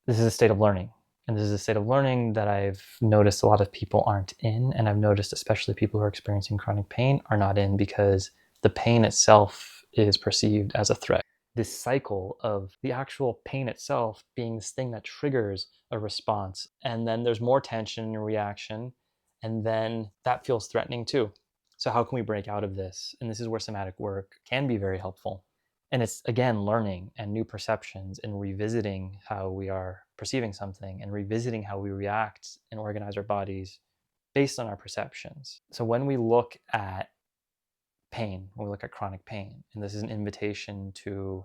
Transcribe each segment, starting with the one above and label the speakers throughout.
Speaker 1: This is a state of learning. And this is a state of learning that I've noticed a lot of people aren't in. And I've noticed especially people who are experiencing chronic pain are not in because the pain itself is perceived as a threat. This cycle of the actual pain itself being this thing that triggers a response. And then there's more tension and reaction. And then that feels threatening too. So, how can we break out of this? And this is where somatic work can be very helpful. And it's, again, learning and new perceptions and revisiting how we are perceiving something and revisiting how we react and organize our bodies based on our perceptions. So when we look at pain, when we look at chronic pain, and this is an invitation to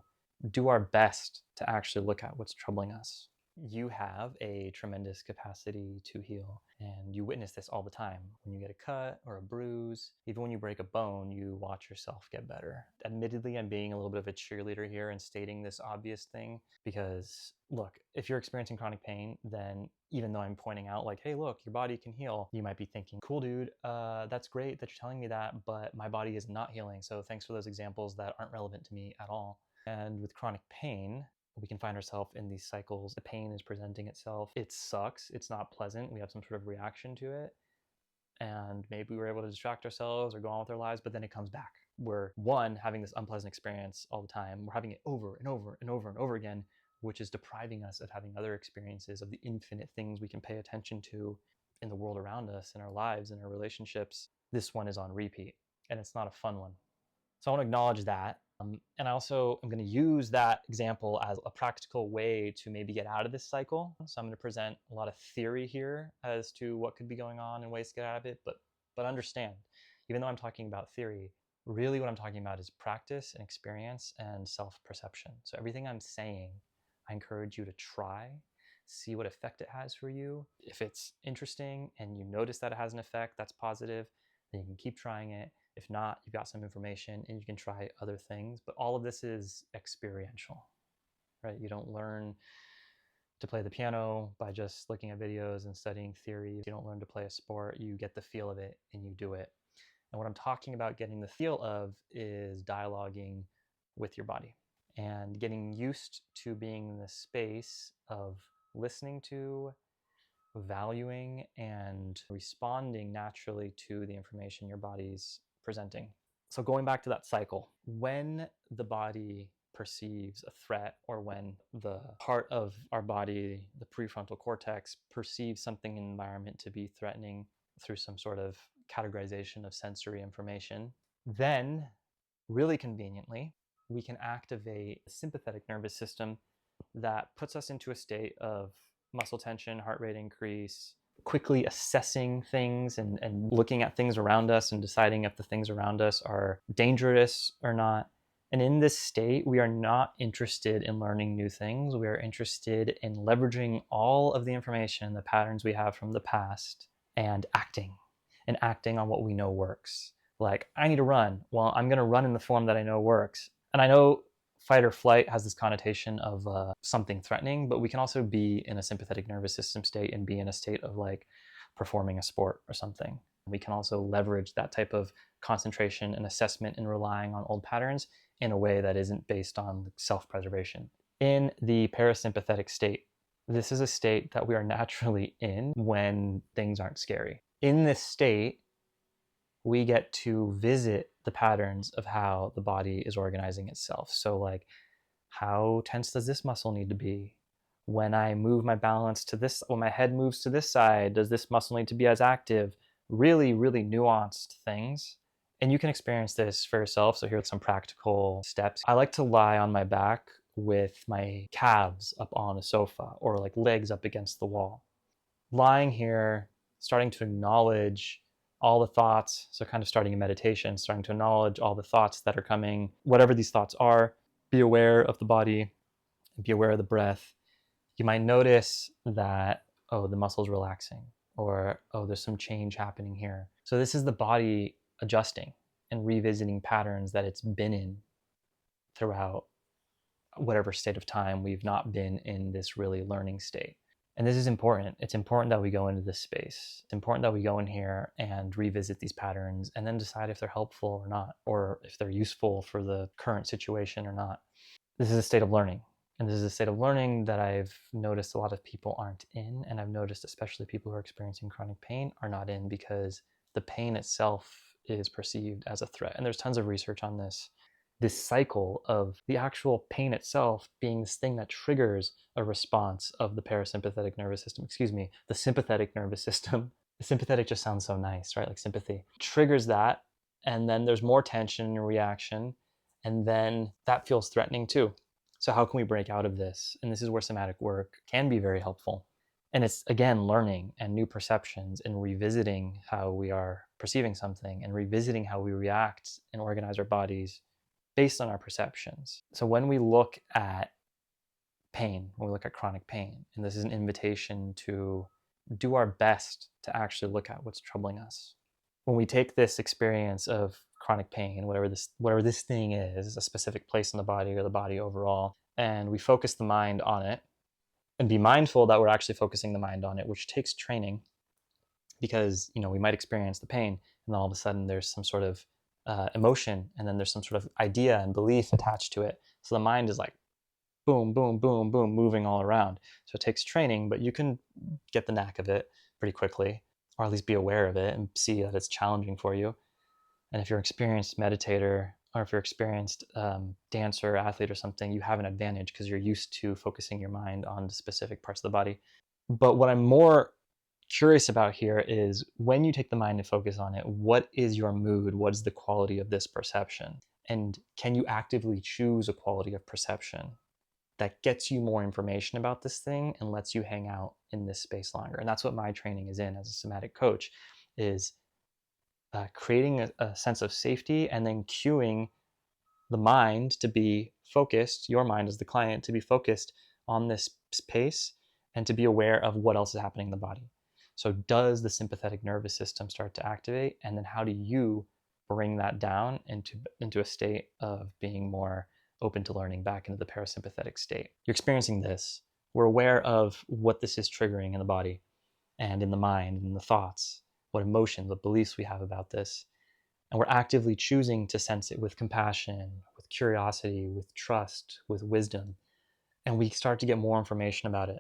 Speaker 1: do our best to actually look at what's troubling us. You have a tremendous capacity to heal, and you witness this all the time. When you get a cut or a bruise, even when you break a bone, you watch yourself get better. Admittedly, I'm being a little bit of a cheerleader here and stating this obvious thing because, look, if you're experiencing chronic pain, then even though I'm pointing out like, hey, look, your body can heal, you might be thinking, cool, dude, that's great that you're telling me that, but my body is not healing. So thanks for those examples that aren't relevant to me at all. And with chronic pain, we can find ourselves in these cycles. The pain is presenting itself. It sucks. It's not pleasant. We have some sort of reaction to it. And maybe we're able to distract ourselves or go on with our lives, but then it comes back. We're, one, having this unpleasant experience all the time. We're having it over and over and over and over again, which is depriving us of having other experiences of the infinite things we can pay attention to in the world around us, in our lives, in our relationships. This one is on repeat, and it's not a fun one. So I want to acknowledge that. And I also am going to use that example as a practical way to maybe get out of this cycle. So I'm going to present a lot of theory here as to what could be going on and ways to get out of it. But understand, even though I'm talking about theory, really what I'm talking about is practice and experience and self-perception. So everything I'm saying, I encourage you to try, see what effect it has for you. If it's interesting and you notice that it has an effect that's positive, then you can keep trying it. If not, you've got some information and you can try other things. But all of this is experiential, right? You don't learn to play the piano by just looking at videos and studying theory. You don't learn to play a sport. You get the feel of it and you do it. And what I'm talking about getting the feel of is dialoguing with your body and getting used to being in the space of listening to, valuing, and responding naturally to the information your body's presenting. So going back to that cycle, when the body perceives a threat or when the part of our body, the prefrontal cortex, perceives something in the environment to be threatening through some sort of categorization of sensory information, then really conveniently, we can activate the sympathetic nervous system that puts us into a state of muscle tension, heart rate increase, quickly assessing things and looking at things around us and deciding if the things around us are dangerous or not. And in this state, we are not interested in learning new things. We are interested in leveraging all of the information, the patterns we have from the past, and acting on what we know works. Like, I need to run. Well, I'm going to run in the form that I know works. And I know fight or flight has this connotation of something threatening, but we can also be in a sympathetic nervous system state and be in a state of like performing a sport or something. We can also leverage that type of concentration and assessment and relying on old patterns in a way that isn't based on self-preservation. In the parasympathetic state, this is a state that we are naturally in when things aren't scary. In this state, we get to visit the patterns of how the body is organizing itself. So like, how tense does this muscle need to be? When I move my balance to this, when my head moves to this side, does this muscle need to be as active? Really, really nuanced things. And you can experience this for yourself. So here are some practical steps. I like to lie on my back with my calves up on a sofa or like legs up against the wall. Lying here, starting to acknowledge all the thoughts. So kind of starting a meditation, starting to acknowledge all the thoughts that are coming, whatever these thoughts are. Be aware of the body, be aware of the breath. You might notice that, oh, the muscle's relaxing, or, oh, there's some change happening here. So this is the body adjusting and revisiting patterns that it's been in throughout whatever state of time we've not been in this really learning state. And this is important. It's important that we go into this space. It's important that we go in here and revisit these patterns and then decide if they're helpful or not, or if they're useful for the current situation or not. This is a state of learning. And this is a state of learning that I've noticed a lot of people aren't in. And I've noticed especially people who are experiencing chronic pain are not in because the pain itself is perceived as a threat. And there's tons of research on this cycle of the actual pain itself being this thing that triggers a response of the parasympathetic nervous system, the sympathetic nervous system. The sympathetic just sounds so nice, right? Like sympathy triggers that. And then there's more tension and reaction. And then that feels threatening too. So how can we break out of this? And this is where somatic work can be very helpful. And it's, again, learning and new perceptions and revisiting how we are perceiving something and revisiting how we react and organize our bodies based on our perceptions. So when we look at pain, when we look at chronic pain, and this is an invitation to do our best to actually look at what's troubling us. When we take this experience of chronic pain, whatever this thing is, a specific place in the body or the body overall, and we focus the mind on it, and be mindful that we're actually focusing the mind on it, which takes training, because we might experience the pain, and then all of a sudden there's some sort of emotion, and then there's some sort of idea and belief attached to it. So the mind is like boom, boom, boom, boom, moving all around. So it takes training, but you can get the knack of it pretty quickly, or at least be aware of it and see that it's challenging for you. And if you're an experienced meditator, or if you're an experienced dancer, athlete or something, you have an advantage because you're used to focusing your mind on specific parts of the body. But what I'm more curious about here is when you take the mind and focus on it, what is your mood? What is the quality of this perception? And can you actively choose a quality of perception that gets you more information about this thing and lets you hang out in this space longer? And that's what my training is in as a somatic coach, is creating a sense of safety and then cueing the mind to be focused, your mind as the client, to be focused on this space and to be aware of what else is happening in the body. So does the sympathetic nervous system start to activate? And then how do you bring that down into a state of being more open to learning, back into the parasympathetic state? You're experiencing this. We're aware of what this is triggering in the body and in the mind and in the thoughts, what emotions, what beliefs we have about this. And we're actively choosing to sense it with compassion, with curiosity, with trust, with wisdom. And we start to get more information about it.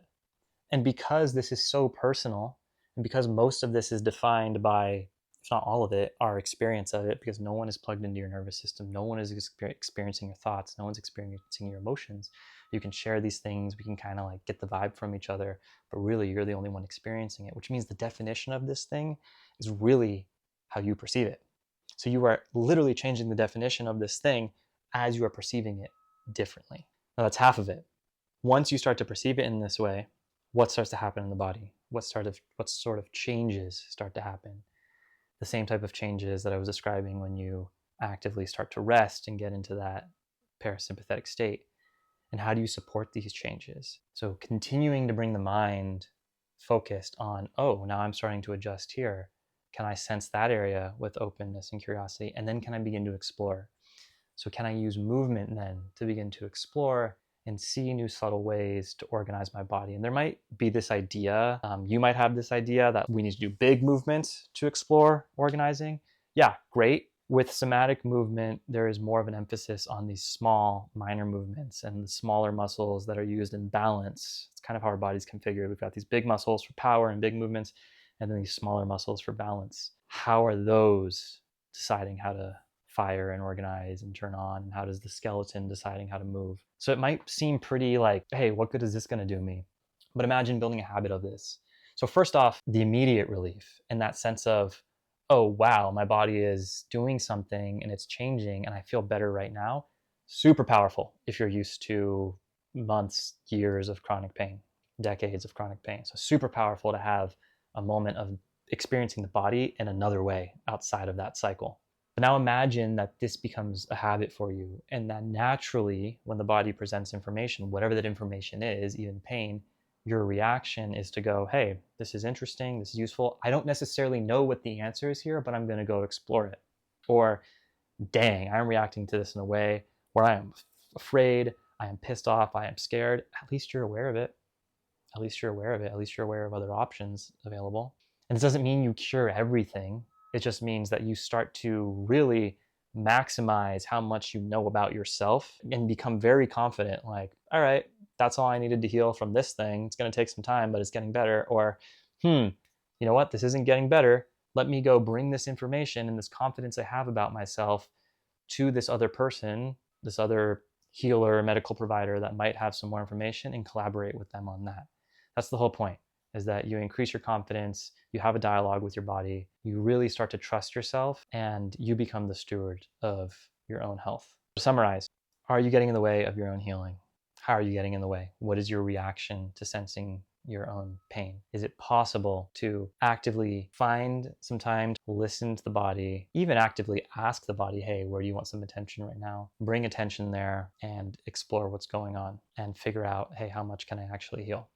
Speaker 1: And because this is so personal, and because most of this is defined by, if not all of it, our experience of it, because no one is plugged into your nervous system, no one is experiencing your thoughts, no one's experiencing your emotions. You can share these things, we can kind of like get the vibe from each other, but really you're the only one experiencing it, which means the definition of this thing is really how you perceive it. So you are literally changing the definition of this thing as you are perceiving it differently. Now that's half of it. Once you start to perceive it in this way, what starts to happen in the body? What sort of changes start to happen? The same type of changes that I was describing when you actively start to rest and get into that parasympathetic state. And how do you support these changes? So continuing to bring the mind focused on, oh, now I'm starting to adjust here. Can I sense that area with openness and curiosity? And then can I begin to explore? So can I use movement then to begin to explore and see new subtle ways to organize my body? And there might be this idea, you might have this idea that we need to do big movements to explore organizing. Yeah, great. With somatic movement, there is more of an emphasis on these small, minor movements and the smaller muscles that are used in balance. It's kind of how our body's configured. We've got these big muscles for power and big movements, and then these smaller muscles for balance. How are those deciding how to fire and organize and turn on? And how does the skeleton deciding how to move? So it might seem pretty like, hey, what good is this going to do me? But imagine building a habit of this. So first off, the immediate relief and that sense of, oh, wow, my body is doing something and it's changing and I feel better right now. Super powerful if you're used to months, years of chronic pain, decades of chronic pain. So super powerful to have a moment of experiencing the body in another way outside of that cycle. But now imagine that this becomes a habit for you, and that naturally, when the body presents information, whatever that information is, even pain, your reaction is to go, hey, this is interesting, this is useful. I don't necessarily know what the answer is here, but I'm going to go explore it. Or, dang, I'm reacting to this in a way where I am afraid, I am pissed off, I am scared. At least you're aware of it. At least you're aware of it. At least you're aware of other options available. And this doesn't mean you cure everything. It just means that you start to really maximize how much you know about yourself and become very confident, like, all right, that's all I needed to heal from this thing. It's going to take some time, but it's getting better. Or, you know what? This isn't getting better. Let me go bring this information and this confidence I have about myself to this other person, this other healer, medical provider that might have some more information, and collaborate with them on that. That's the whole point, is that you increase your confidence, you have a dialogue with your body, you really start to trust yourself, and you become the steward of your own health. To summarize, are you getting in the way of your own healing? How are you getting in the way? What is your reaction to sensing your own pain? Is it possible to actively find some time to listen to the body, even actively ask the body, hey, where do you want some attention right now? Bring attention there and explore what's going on and figure out, hey, how much can I actually heal?